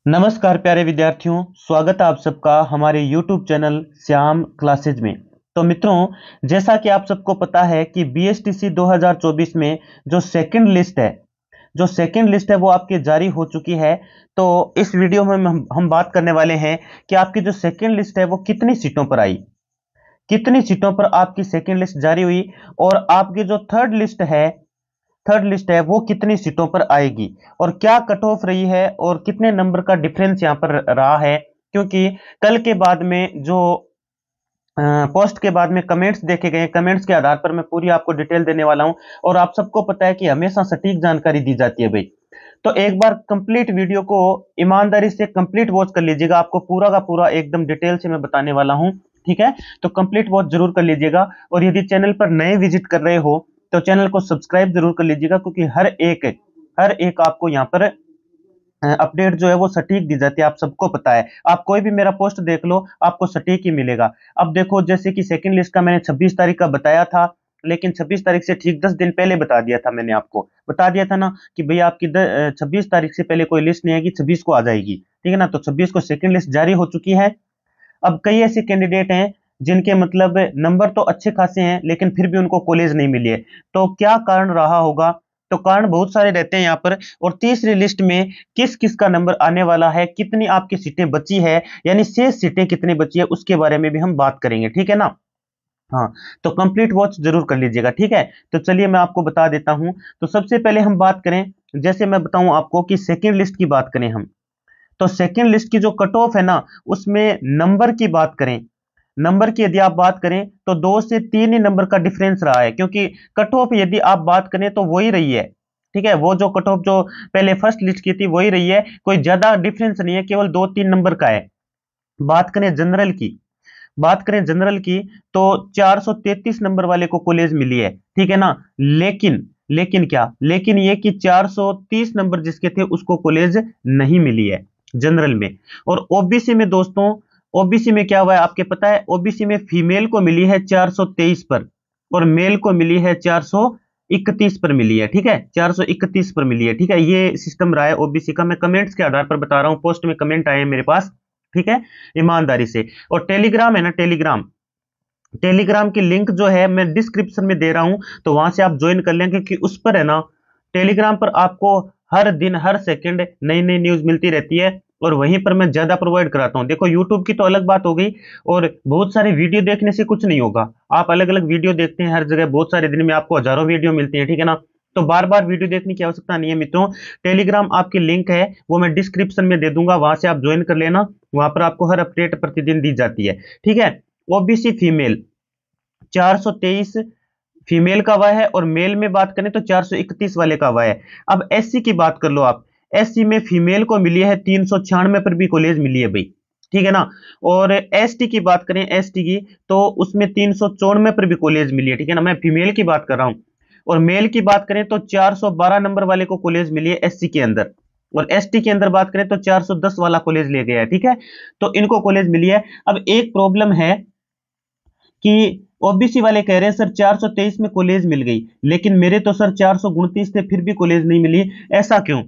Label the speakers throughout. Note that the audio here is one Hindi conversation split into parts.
Speaker 1: नमस्कार प्यारे विद्यार्थियों, स्वागत है आप सबका हमारे YouTube चैनल श्याम क्लासेज में। तो मित्रों, जैसा कि आप सबको पता है कि BSTC 2024 में जो सेकंड लिस्ट है वो आपकी जारी हो चुकी है। तो इस वीडियो में हम बात करने वाले हैं कि आपकी जो सेकंड लिस्ट है वो कितनी सीटों पर आई, कितनी सीटों पर आपकी सेकंड लिस्ट जारी हुई, और आपकी जो थर्ड लिस्ट है वो कितनी सीटों पर आएगी, और क्या कट ऑफ रही है, और कितने नंबर का डिफरेंस यहां पर रहा है। क्योंकि कल के बाद में जो पोस्ट के बाद में कमेंट्स देखे गए, कमेंट्स के आधार पर मैं पूरी आपको डिटेल देने वाला हूं। और आप सबको पता है कि हमेशा सटीक जानकारी दी जाती है भाई। तो एक बार कंप्लीट वीडियो को ईमानदारी से कंप्लीट वॉच कर लीजिएगा, आपको पूरा का पूरा एकदम डिटेल से मैं बताने वाला हूं। ठीक है, तो कंप्लीट वॉच जरूर कर लीजिएगा। और यदि चैनल पर नए विजिट कर रहे हो तो चैनल को सब्सक्राइब जरूर कर लीजिएगा, क्योंकि हर एक आपको यहाँ पर अपडेट जो है वो सटीक दी जाती है। आप सबको पता है, आप कोई भी मेरा पोस्ट देख लो आपको सटीक ही मिलेगा। अब देखो, जैसे कि सेकंड लिस्ट का मैंने 26 तारीख का बताया था, लेकिन 26 तारीख से ठीक 10 दिन पहले बता दिया था, मैंने आपको बता दिया था ना कि भैया आपकी 26 तारीख से पहले कोई लिस्ट नहीं आएगी, 26 को आ जाएगी। ठीक है ना, तो 26 को सेकंड लिस्ट जारी हो चुकी है। अब कई ऐसे कैंडिडेट हैं जिनके मतलब नंबर तो अच्छे खासे हैं, लेकिन फिर भी उनको कॉलेज नहीं मिली है। तो क्या कारण रहा होगा? तो कारण बहुत सारे रहते हैं यहाँ पर। और तीसरी लिस्ट में किस किस का नंबर आने वाला है, कितनी आपकी सीटें बची है, यानी शेष सीटें कितनी बची है, उसके बारे में भी हम बात करेंगे। ठीक है ना। हाँ, तो कंप्लीट वॉच जरूर कर लीजिएगा। ठीक है, तो चलिए मैं आपको बता देता हूं। तो सबसे पहले हम बात करें, जैसे मैं बताऊं आपको कि सेकेंड लिस्ट की बात करें हम, तो सेकेंड लिस्ट की जो कट ऑफ है ना, उसमें नंबर की बात करें, नंबर की यदि आप बात करें तो 2 से 3 ही नंबर का डिफरेंस रहा है। क्योंकि कट ऑफ यदि आप बात करें तो वही रही है। ठीक है, वो जो कट ऑफ जो पहले फर्स्ट लिस्ट की थी वही रही है, कोई ज्यादा डिफरेंस नहीं है, केवल 2-3 नंबर का है। बात करें जनरल की, बात करें जनरल की, तो 433 नंबर वाले को कॉलेज मिली है। ठीक है ना। लेकिन ये कि 430 नंबर जिसके थे उसको कॉलेज नहीं मिली है जनरल में। और ओबीसी में दोस्तों, ओबीसी में क्या हुआ है आपके पता है? ओबीसी में फीमेल को मिली है 423 पर, और मेल को मिली है 431 पर मिली है। ठीक है, 431 पर मिली है। ठीक है, ये सिस्टम रहा है ओबीसी का। मैं कमेंट्स के आधार पर बता रहा हूं, पोस्ट में कमेंट आए हैं मेरे पास। ठीक है, ईमानदारी से। और टेलीग्राम है ना, टेलीग्राम, टेलीग्राम की लिंक जो है मैं डिस्क्रिप्शन में दे रहा हूं, तो वहां से आप ज्वाइन कर लें, क्योंकि उस पर है ना, टेलीग्राम पर आपको हर दिन हर सेकंड नई नई न्यूज मिलती रहती है, और वहीं पर मैं ज्यादा प्रोवाइड कराता हूं। देखो, यूट्यूब की तो अलग बात हो गई, और बहुत सारे वीडियो देखने से कुछ नहीं होगा। आप अलग अलग वीडियो देखते हैं हर जगह, बहुत सारे दिन में आपको हजारों वीडियो मिलती है। ठीक है ना, तो बार बार वीडियो देखने की आवश्यकता नहीं है मित्रों। टेलीग्राम आपकी लिंक है वो मैं डिस्क्रिप्शन में दे दूंगा, वहां से आप ज्वाइन कर लेना। वहां पर आपको हर अपडेट प्रतिदिन दी जाती है। ठीक है, ओबीसी फीमेल 423 फीमेल का हुआ है, और मेल में बात करें तो 431 वाले का हुआ है। अब एससी की बात कर लो आप, एससी में फीमेल को मिली है 396 पर भी कॉलेज मिली है भाई। ठीक है ना। और एसटी की बात करें, एसटी की, तो उसमें 394 पर भी कॉलेज मिली है। ठीक है ना, मैं फीमेल की बात कर रहा हूं। और मेल की बात करें तो 412 नंबर वाले को कॉलेज मिली है एससी के अंदर, और एसटी के अंदर बात करें तो 410 वाला कॉलेज ले गया है। ठीक है, तो इनको कॉलेज मिली है। अब एक प्रॉब्लम है कि ओबीसी वाले कह रहे हैं सर 423 में कॉलेज मिल गई, लेकिन मेरे तो सर 429 थे फिर भी कॉलेज नहीं मिली। ऐसा क्यों?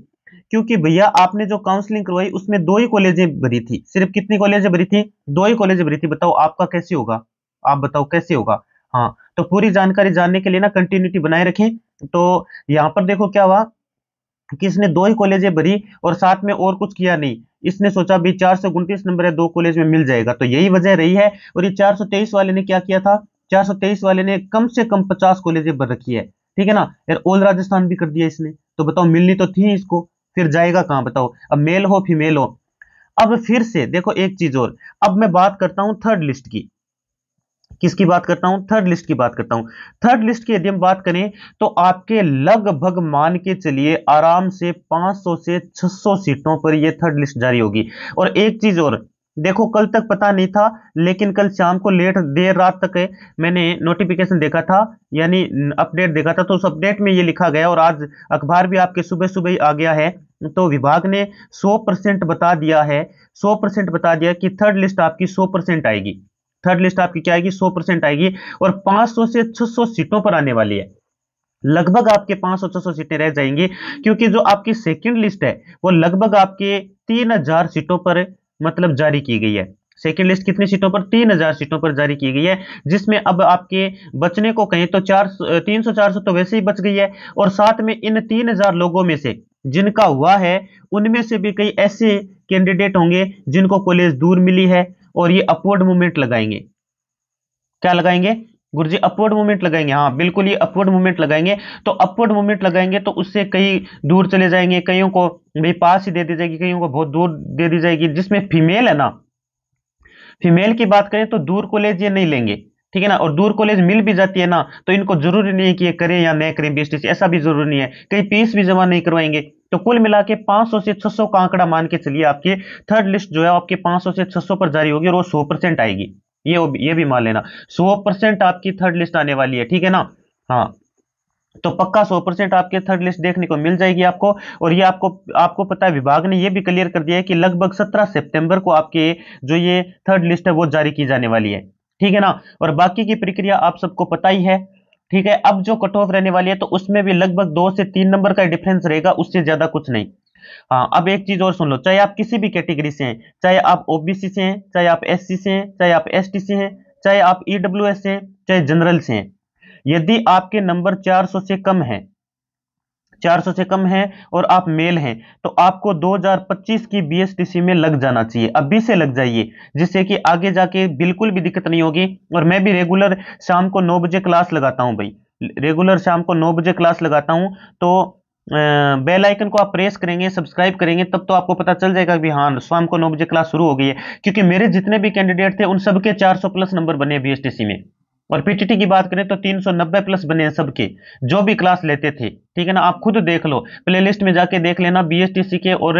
Speaker 1: क्योंकि भैया आपने जो काउंसलिंग करवाई उसमें 2 ही कॉलेजें भरी थी, सिर्फ कितनी कॉलेजें भरी थी? 2 ही कॉलेजें भरी थी। बताओ आपका कैसे होगा? आप बताओ कैसे होगा? हाँ, तो पूरी जानकारी जानने के लिए ना कंटिन्यूटी बनाए रखें। तो यहाँ पर देखो क्या हुआ कि इसने 2 ही कॉलेजें भरी और साथ में और कुछ किया नहीं। इसने सोचा भी 429 नंबर है, 2 कॉलेज में मिल जाएगा, तो यही वजह रही है। और ये 423 वाले ने क्या किया था? 423 वाले ने कम से कम 50 कॉलेजें भर रखी है। ठीक है ना यार, ऑल राजस्थान भी कर दिया इसने, तो बताओ मिलनी तो थी इसको, फिर जाएगा कहां बताओ? अब मेल हो फीमेल हो। अब फिर से देखो एक चीज और, अब मैं बात करता हूं थर्ड लिस्ट की। किसकी बात करता हूं? थर्ड लिस्ट की बात करता हूं। थर्ड लिस्ट की यदि हम बात करें तो आपके लगभग मान के चलिए आराम से 500 से 600 सीटों पर यह थर्ड लिस्ट जारी होगी। और एक चीज और, देखो कल तक पता नहीं था, लेकिन कल शाम को लेट देर रात तक मैंने नोटिफिकेशन देखा था, यानी अपडेट देखा था, तो उस अपडेट में ये लिखा गया, और आज अखबार भी आपके सुबह सुबह ही आ गया है। तो विभाग ने 100% बता दिया है, 100% बता दिया कि थर्ड लिस्ट आपकी 100% आएगी। थर्ड लिस्ट आपकी क्या आएगी? 100% आएगी, और 500 से 600 सीटों पर आने वाली है। लगभग आपके 500-600 सीटें रह जाएंगी, क्योंकि जो आपकी सेकंड लिस्ट है वो लगभग आपके 3000 सीटों पर मतलब जारी की गई है। सेकंड लिस्ट कितनी सीटों पर? 3000 सीटों पर जारी की गई है, जिसमें अब आपके बचने को कहें तो 300-400 तो वैसे ही बच गई है, और साथ में इन 3000 लोगों में से जिनका हुआ है उनमें से भी कई ऐसे कैंडिडेट होंगे जिनको कॉलेज दूर मिली है, और ये अपवर्ड मूवमेंट लगाएंगे। क्या लगाएंगे गुरुजी? अपवर्ड मूवमेंट लगाएंगे। हाँ बिल्कुल, ये अपवर्ड मूवमेंट लगाएंगे। तो अपवर्ड मूवमेंट लगाएंगे तो उससे कई दूर चले जाएंगे, कईयों को भाई पास ही दे दी जाएगी, कईयों को बहुत दूर दे दी जाएगी। जिसमें फीमेल है ना, फीमेल की बात करें तो दूर कॉलेज ये नहीं लेंगे, ठीक है ना। और दूर कॉलेज मिल भी जाती है ना, तो इनको जरूरी नहीं है कि ये करें या नहीं करें बीएसटीसी, ऐसा भी जरूरी नहीं है, कहीं फीस भी जमा नहीं करवाएंगे। तो कुल मिला के 500 से 600 का आंकड़ा मान के चलिए, आपकी थर्ड लिस्ट जो है आपके 500 से 600 पर जारी होगी, और वो 100% आएगी। ये भी मान लेना 100% आपकी थर्ड लिस्ट आने वाली है, ठीक है ना। हाँ, तो पक्का 100% आपके थर्ड लिस्ट देखने को मिल जाएगी आपको। और ये आपको आपको पता है, विभाग ने ये भी क्लियर कर दिया है कि लगभग 17 सितंबर को आपके जो ये थर्ड लिस्ट है वो जारी की जाने वाली है, ठीक है ना। और बाकी की प्रक्रिया आप सबको पता ही है, ठीक है। अब जो कट ऑफ रहने वाली है तो उसमें भी लगभग 2 से 3 नंबर का डिफरेंस रहेगा, उससे ज्यादा कुछ नहीं। हाँ, अब एक चीज और सुन लो, चाहे आप किसी भी कैटेगरी से हैं, चाहे आप ओबीसी से हैं, चाहे आप एससी से हैं, चाहे आप एसटी से हैं, चाहे आप ईडब्ल्यूएस से हैं, चाहे जनरल से हैं, यदि आपके नंबर 400 से कम है, 400 से कम है और आप मेल हैं, तो आपको 2025 की बीएसटीसी में लग जाना चाहिए। अभी से लग जाइए, जिससे कि आगे जाके बिल्कुल भी दिक्कत नहीं होगी। और मैं भी रेगुलर शाम को 9 बजे क्लास लगाता हूं भाई, रेगुलर शाम को 9 बजे क्लास लगाता हूं। तो बेल आइकन को आप प्रेस करेंगे, सब्सक्राइब करेंगे, तब तो आपको पता चल जाएगा कि हाँ शाम को 9 बजे क्लास शुरू हो गई है। क्योंकि मेरे जितने भी कैंडिडेट थे उन सबके 400 प्लस नंबर बने बीएसटीसी में। और पीटीटी की बात करें तो 390 प्लस बने हैं सबके, जो भी क्लास लेते थे, ठीक है ना। आप खुद देख लो, प्लेलिस्ट में जाके देख लेना बीएसटीसी के। और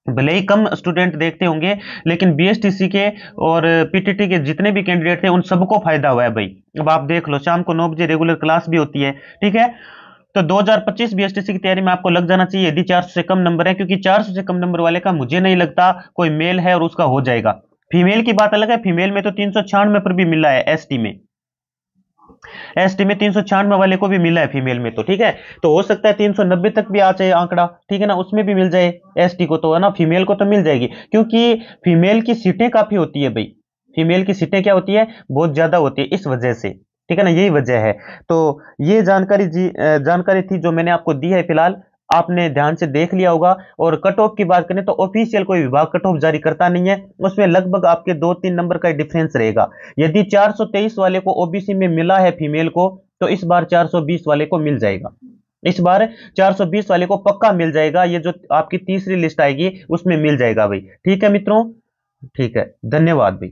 Speaker 1: भले ही कम स्टूडेंट देखते होंगे, लेकिन बीएसटीसी के और पीटीटी के जितने भी कैंडिडेट थे उन सबको फायदा हुआ है भाई। अब आप देख लो, शाम को 9 बजे रेगुलर क्लास भी होती है, ठीक है। तो 2025 बीएसटीसी की तैयारी में आपको लग जाना चाहिए, यदि 400 से कम नंबर है, क्योंकि 400 से कम नंबर वाले का मुझे नहीं लगता कोई मेल है और उसका हो जाएगा। फीमेल की बात अलग है, फीमेल में तो 396 पर भी मिला है, एसटी में, एसटी में 396 वाले को भी मिला है फीमेल में, तो ठीक है। तो हो सकता है 390 तक भी आ जाए आंकड़ा, ठीक है ना, उसमें भी मिल जाए एसटी को, तो है ना, फीमेल को तो मिल जाएगी, क्योंकि फीमेल की सीटें काफी होती है भाई। फीमेल की सीटें क्या होती है? बहुत ज्यादा होती है, इस वजह से, ठीक है ना, यही वजह है। तो ये जानकारी थी जो मैंने आपको दी है फिलहाल, आपने ध्यान से देख लिया होगा। और कट ऑफ की बात करें तो ऑफिशियल कोई विभाग कट ऑफ जारी करता नहीं है, उसमें लगभग आपके 2-3 नंबर का डिफरेंस रहेगा। यदि 423 वाले को ओबीसी में मिला है फीमेल को, तो इस बार 420 वाले को मिल जाएगा, इस बार 420 वाले को पक्का मिल जाएगा। ये जो आपकी तीसरी लिस्ट आएगी उसमें मिल जाएगा भाई, ठीक है मित्रों, ठीक है, धन्यवाद भाई।